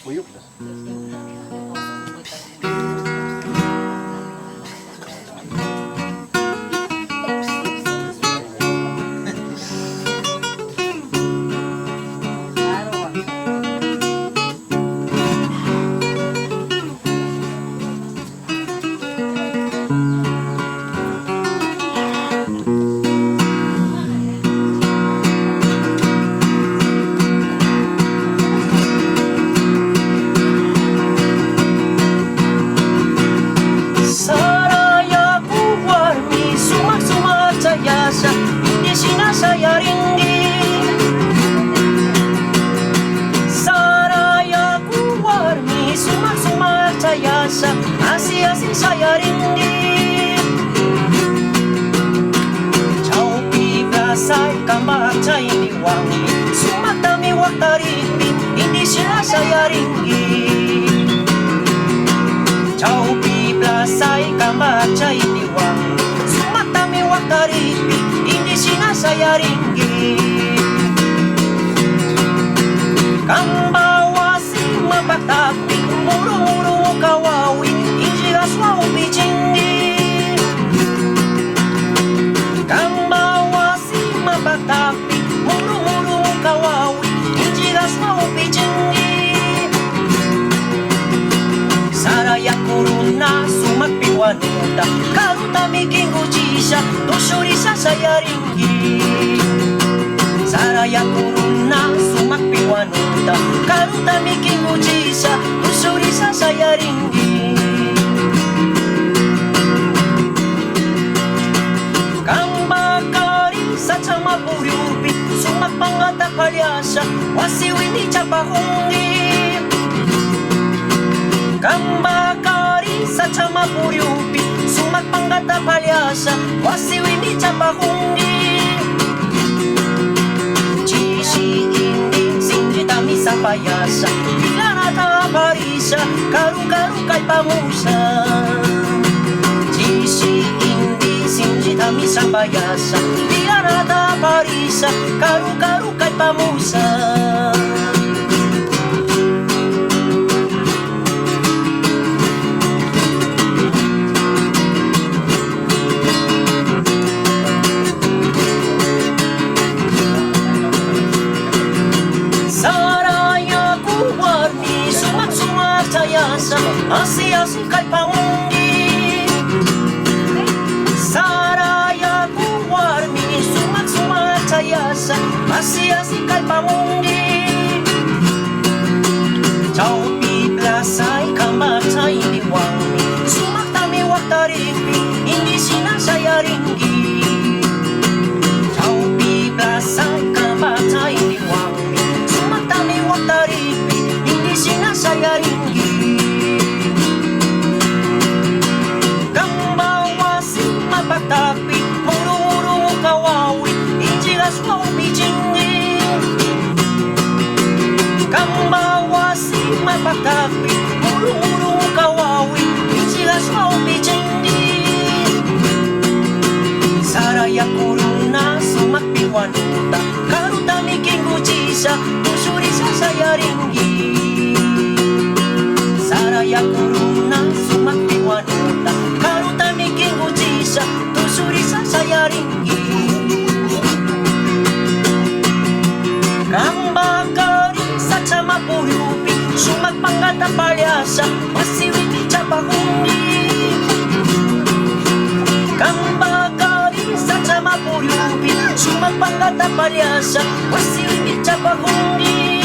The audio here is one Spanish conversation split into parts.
Puyok na. Así saya ringgit Jauh pi plasai kambak cai wangi Sumak tami wakta ringgit Hindi sila saya ringgit Jauh pi plasai kambak cai wangi Sumak tami wakta ringgit Hindi sila saya ringgit Kambawa si mabaktapi Muru-muru kawawi Injigas wau bijingi Kambawa si mabaktapi Muru-muru kawawi Injigas wau bijingi Saraya kuruna sumak piwanuta Karuta mikingu jisha Tushurisa saya ringgit Saraya kuruna sumak piwanuta Karuta mikingu jisha Tushurisa saya ringgit Kambakari sa chama puriupi Sumak pangata kalyasha Wasiwini chapahungi Kambakari sa chama puriupi Sumak pangata kalyasha Wasiwini chapahungi Tami sa payasa Bila nataparisa Karu-karu kay pamusa Jisi hindi Sinji tami sa payasa Bila nataparisa Karu-karu kay pamusa Asi-asi kay pamungi Saraya kuwarmi Sumak-sumak sayasa Asi-asi kay pamungi Jauh pi plasay kambak cai wangi Sumak tami wakta ringgit Hindi sina saya ringgit Jauh pi plasay kambak cai wangi Sumak tami wakta ringgit Hindi sina saya ringgit Pagtapi, muru-muru kawawi Injigas wau bijingi Kambawasi mapagtapi Muru-muru kawawi Injigas wau bijingi Saraya kuruna sumak piwanuta Karuta mikingu jisa Tushurisa saya ringgit Saraya kuruna sumak piwanuta Karuta mikingu jisa Tushurisa saya ringgit Kambakari sa chama puriupi Sumak pangata palyasa Wasiwini chapahungi Kambakari sa chama puriupi Sumak pangata palyasa Wasiwini chapahungi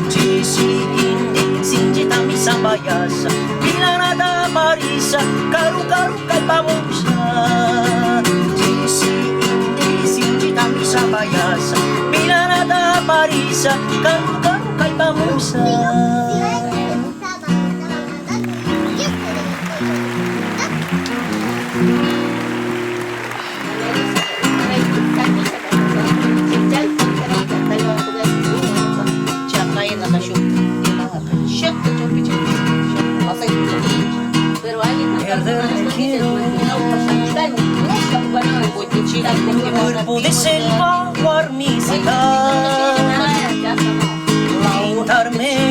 Jisi hindi Sinji tami sa bayasa Bila nada parisa Karu-karu kay pamusa Jisi hindi Sinji tami sa bayasa Bila nada parisa Karu-karu kay pamusa Cuerpo de selva guarnicida, pintarme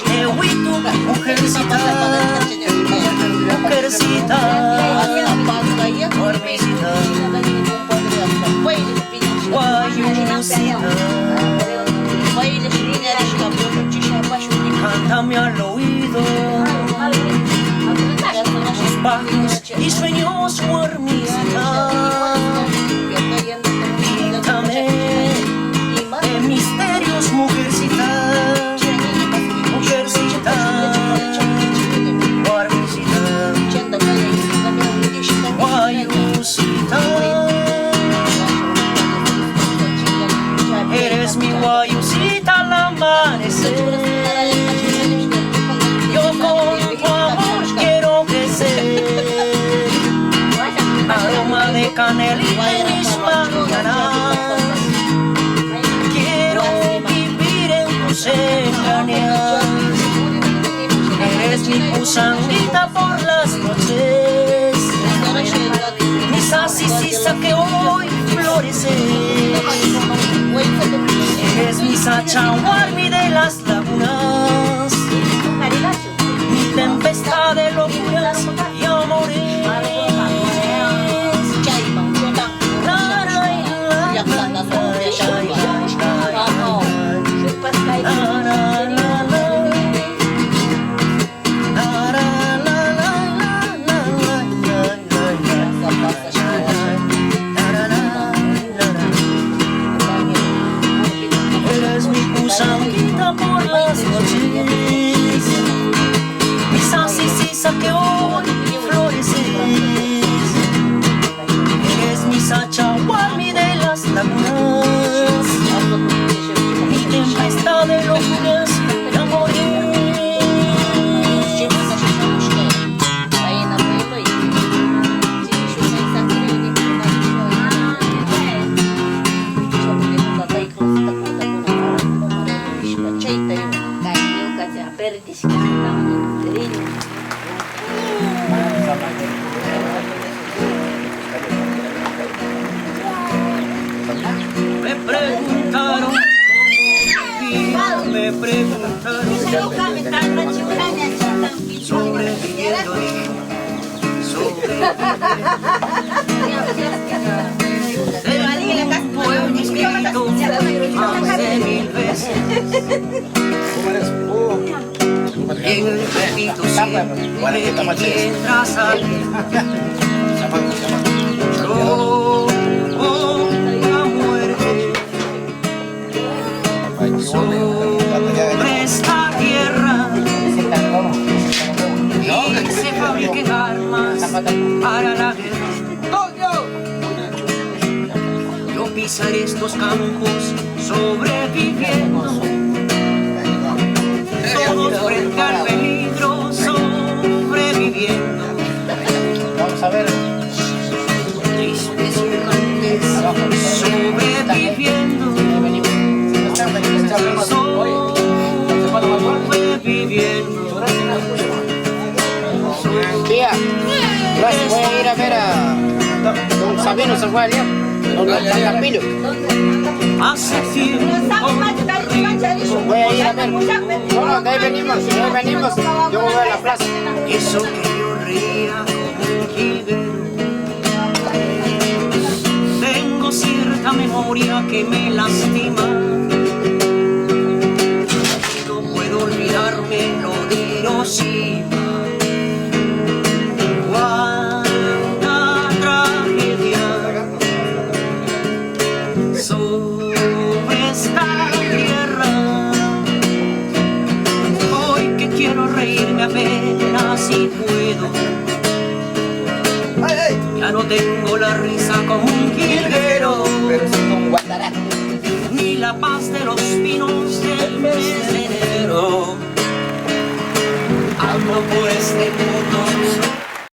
Ehuito, mujercita, mujercita, guarmecita, guayusita, cántame al oído tus bajos y sueños, guarmecita. Píntame de misterios, mujercita, mujercita, guarmecita, guayusita. Eres mi guayusita al amanecer. Yo con tu amor quiero crecer. Aroma de canelita en mis mañanas. Quiero vivir en tus entrañas. Eres mi pusanguita por las noches. Mi sasisisa que hoy florece. Eres mi sachahuarmi de las lagunas, mi tempestad de locuras y amores. Sanguita por las noches, mi sasisisa que hoy floreces. Eres mi sachahuarmi de las lagunas, mi tempestad de locuras y amores. Me preguntaron sobreviviendo, tengo en mis gritos más de 1000 veces. Y repito siempre que mientras alguien la muerte sobre esta tierra y se fabriquen armas para la guerra. Yo pisaré estos campos sobreviviendo, todos frente al peligro sobreviviendo. Vamos a ver. Tristes y errantes sobreviviendo, Tía, voy a ir a ver a don Sabino, se fue allá, don Campillo. Hace tiempo voy a ir a ver. Bueno, de ahí venimos, yo voy a la plaza. eso que yo reía como un jilguero. Tengo cierta memoria que me lastima. No puedo olvidarme lo de Hiroshima. Cuánta tragedia sobre esta tierra. Hoy que quiero reírme apenas si puedo. Ya no tengo la risa como un jilguero, ni la paz de los pinos del mes de enero. Ando por este mundo